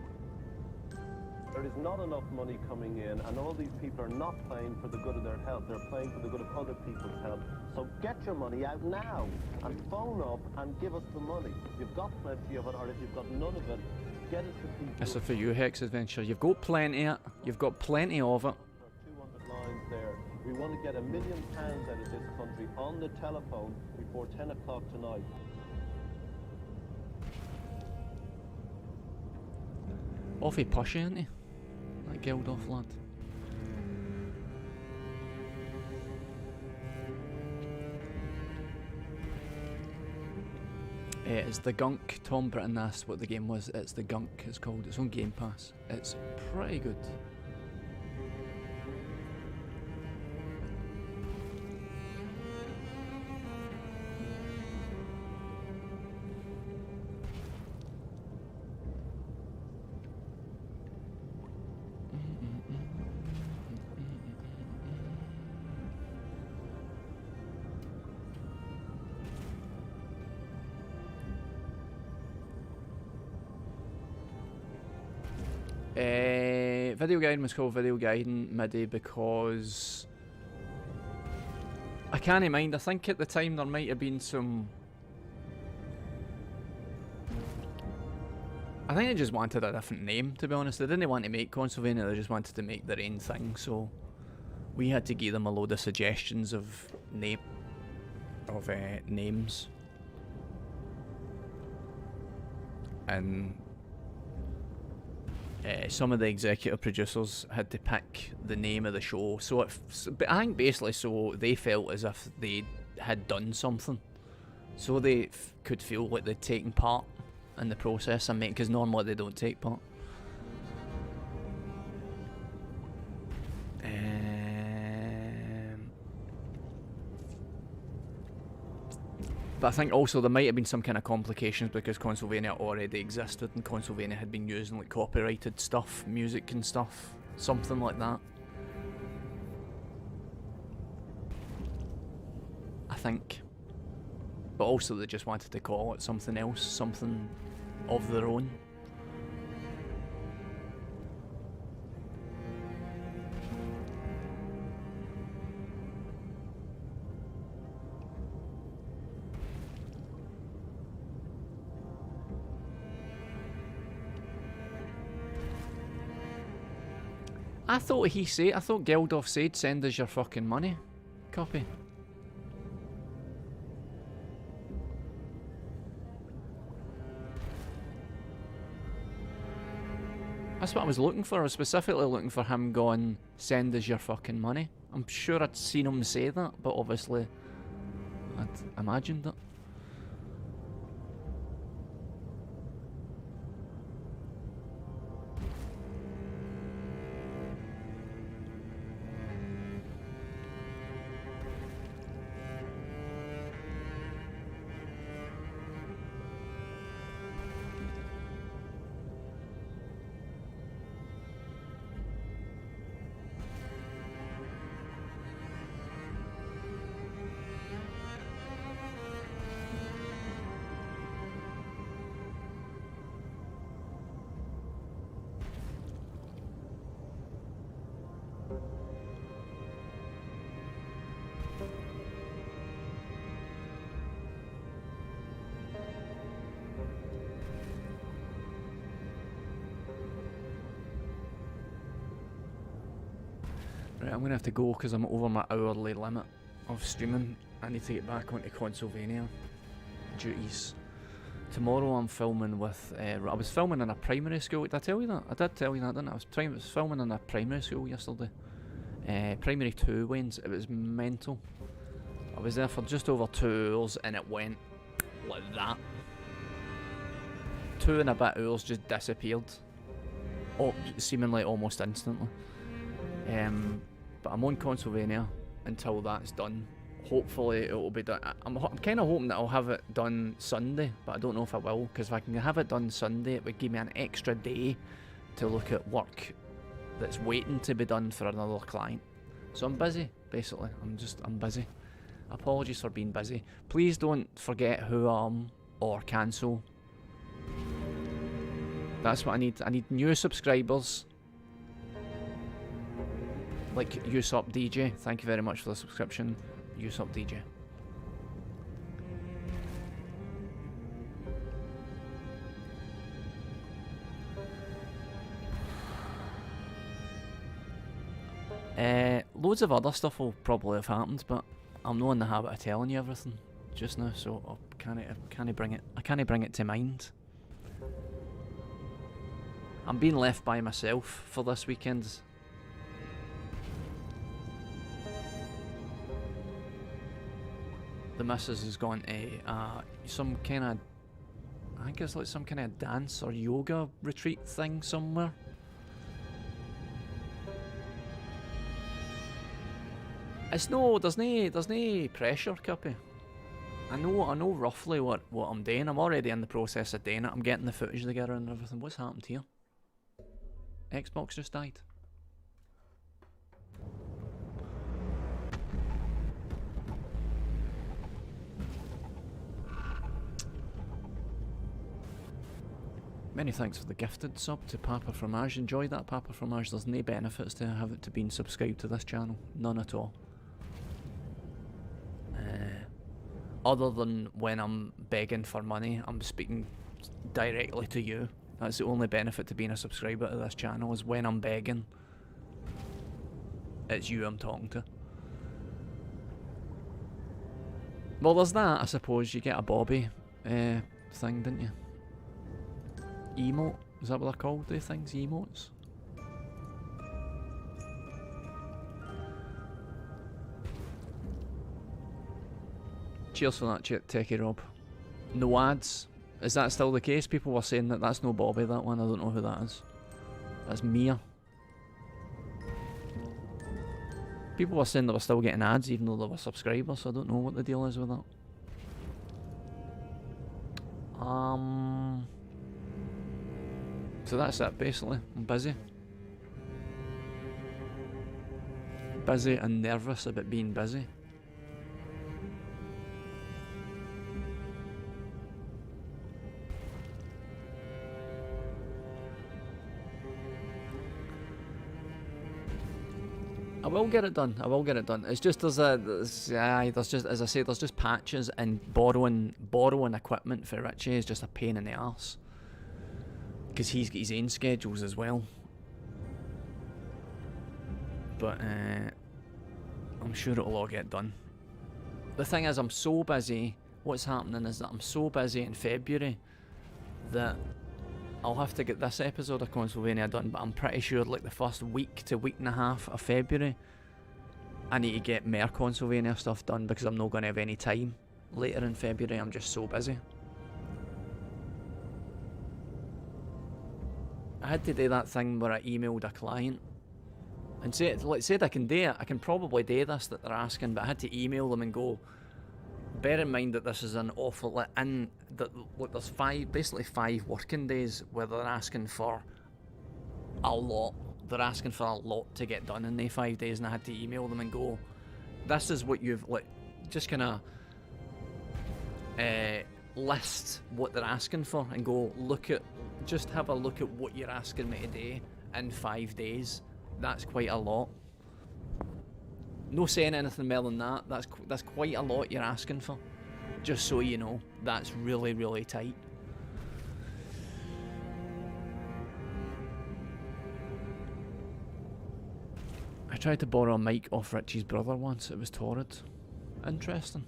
There is not enough money coming in, and all these people are not playing for the good of their health. They're playing for the good of other people's health. So get your money out now, and phone up and give us the money. You've got plenty of it, or if you've got none of it, get it to people. This is for you, Hex Adventure. You've got plenty of it. You've got plenty of it. 200 lines there. We want to get £1 million out of this country on the telephone before 10 o'clock tonight. Awfully pushy, isn't he? That Geldof lad. It's the Gunk. Tom Britton asked what the game was. It's the Gunk, it's called. It's on Game Pass. It's pretty good. Video Guiding was called Video Guiding MIDI because I can't mind. I think at the time there might have been some. I think they just wanted a different name, to be honest. They didn't want to make Consolvania, they just wanted to make their own thing, so we had to give them a load of suggestions of names. And some of the executive producers had to pick the name of the show, so but I think basically so they felt as if they had done something, so they could feel like they'd taken part in the process. I mean, because normally they don't take part. But I think also there might have been some kind of complications because Consolvania already existed and Consolvania had been using like copyrighted stuff, music and stuff, something like that. I think. But also they just wanted to call it something else, something of their own. I thought Geldof said, send us your fucking money. Copy. That's what I was looking for. I was specifically looking for him going, send us your fucking money. I'm sure I'd seen him say that, but obviously I'd imagined it. Right, I'm gonna have to go because I'm over my hourly limit of streaming. I need to get back onto Consolvania duties. Tomorrow I'm filming with, I was filming in a primary school. Did I tell you that? I did tell you that, didn't I? I was filming in a primary school yesterday. Primary 2 wins. It was mental. I was there for just over 2 hours and it went like that. 2 and a bit hours just disappeared. Oh, seemingly almost instantly. But I'm on Consolvania until that's done. Hopefully it will be done. I'm kind of hoping that I'll have it done Sunday, but I don't know if I will, because if I can have it done Sunday, it would give me an extra day to look at work that's waiting to be done for another client. So I'm busy, basically. I'm busy. Apologies for being busy. Please don't forget who I am or cancel. That's what I need. I need new subscribers. Like Usopp DJ, thank you very much for the subscription, Usopp DJ. Loads of other stuff will probably have happened, but I'm not in the habit of telling you everything just now, so I can't bring it to mind. I'm being left by myself for this weekend. The missus has gone to some kind of, I think it's like some kind of dance or yoga retreat thing somewhere. It's no, there's no pressure, Cuppy. I know roughly what I'm doing. I'm already in the process of doing it. I'm getting the footage together and everything. What's happened here? Xbox just died. Many thanks for the gifted sub to Papa Fromage. Enjoy that, Papa Fromage. There's no benefits to have it to being subscribed to this channel. None at all. Other than when I'm begging for money, I'm speaking directly to you. That's the only benefit to being a subscriber to this channel, is when I'm begging, it's you I'm talking to. Well, there's that, I suppose. You get a Bobby thing, didn't you? Emote? Is that what they're called, the things? Emotes? Cheers for that, Techie Rob. No ads. Is that still the case? People were saying that that's no Bobby, that one. I don't know who that is. That's Mia. People were saying they were still getting ads even though they were subscribers, so I don't know what the deal is with that. So that's it basically. I'm busy. Busy and nervous about being busy. I will get it done. I will get it done. It's just there's just, as I say, there's just patches, and borrowing equipment for Richie is just a pain in the arse. Because he's got his own schedules as well. But I'm sure it'll all get done. The thing is, I'm so busy. What's happening is that I'm so busy in February that I'll have to get this episode of Consolvania done, but I'm pretty sure like the first week to week and a half of February I need to get more Consolvania stuff done because I'm not going to have any time later in February. I'm just so busy. I had to do that thing where I emailed a client and say, like, said I can do it. I can probably do this that they're asking, but I had to email them and go, bear in mind that this is an awful, like, look, there's basically 5 working days where they're asking for a lot. They're asking for a lot to get done in the 5 days, and I had to email them and go, this is what you've, like, just kind of list what they're asking for and go, just have a look at what you're asking me to do in 5 days. That's quite a lot. No saying anything more than that. That's quite a lot you're asking for. Just so you know, that's really, really tight. I tried to borrow a mic off Richie's brother once. It was torrid. Interesting.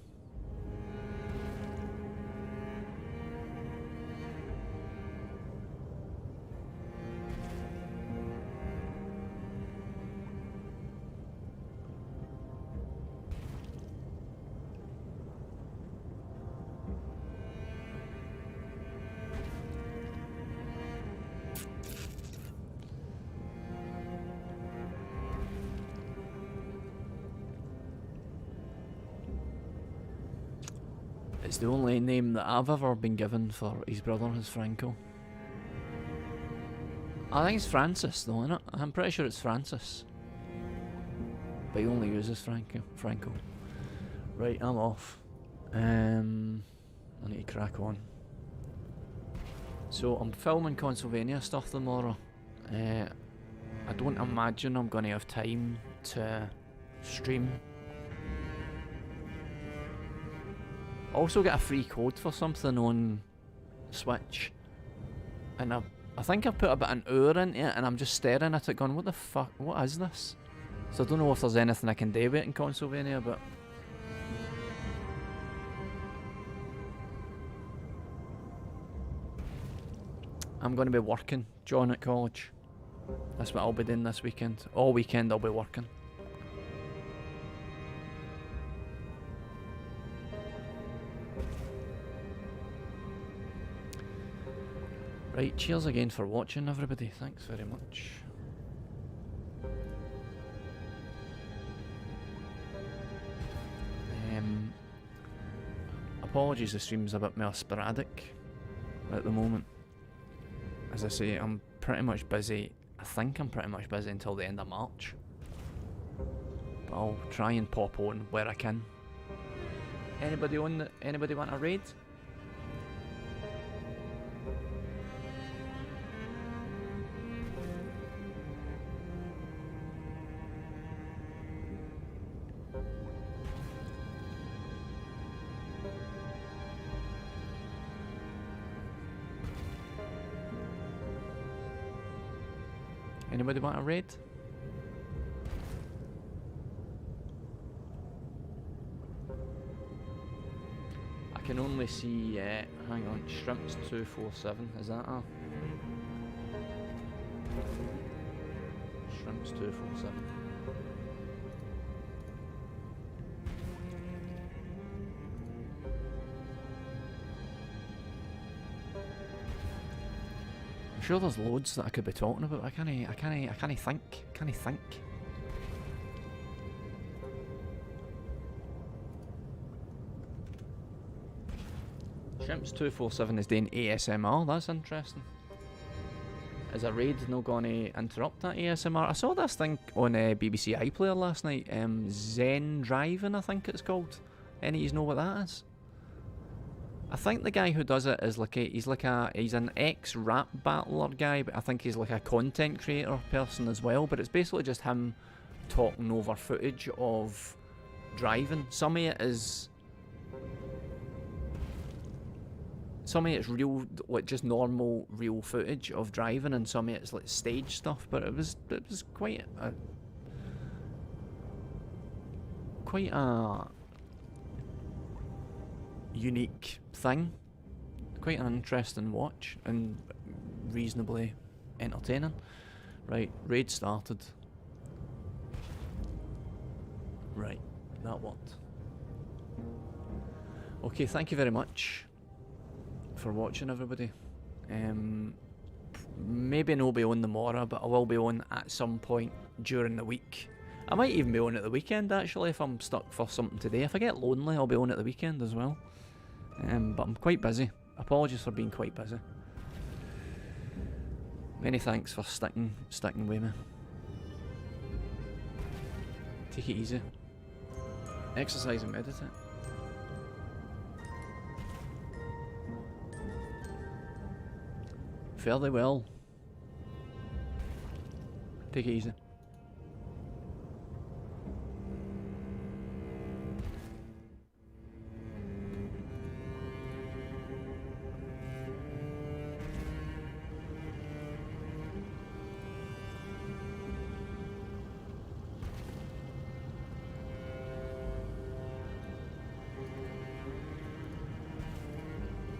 It's the only name that I've ever been given for his brother is Franco. I think it's Francis though, innit? I'm pretty sure it's Francis. But he only uses Franco. Right, I'm off. I need to crack on. So I'm filming Consolvania stuff tomorrow. I don't imagine I'm going to have time to stream. Also get a free code for something on Switch, and I think I've put about an hour into it, and I'm just staring at it going, what the fuck, what is this? So I don't know if there's anything I can do with it in Consolvania, but I'm going to be working, John, at college. That's what I'll be doing this weekend. All weekend I'll be working. Right, cheers again for watching, everybody. Thanks very much. Apologies, the stream's a bit more sporadic at the moment. As I say, I'm pretty much busy. I think I'm pretty much busy until the end of March. But I'll try and pop on where I can. Anybody want a raid? Anybody want a raid? I can only see, hang on, Shrimps247, is that a... Shrimps 247. I'm sure there's loads that I could be talking about. I can't think. Shrimps 247 is doing ASMR. That's interesting. Is a raid not going to interrupt that ASMR? I saw this thing on BBC iPlayer last night. Zen Driving, I think it's called. Any of you know what that is? I think the guy who does it is he's an ex-rap battler guy, but I think he's like a content creator person as well. But it's basically just him talking over footage of driving. Some of it's real, like just normal real footage of driving, and some of it's like stage stuff. But it was quite a unique thing, quite an interesting watch, and reasonably entertaining. Right, raid started. Right, that worked. Okay, thank you very much for watching, everybody. Maybe no be on tomorrow, but I will be on at some point during the week. I might even be on at the weekend actually if I'm stuck for something today. If I get lonely, I'll be on at the weekend as well. But I'm quite busy. Apologies for being quite busy. Many thanks for sticking with me. Take it easy. Exercise and meditate. Fairly well. Take it easy.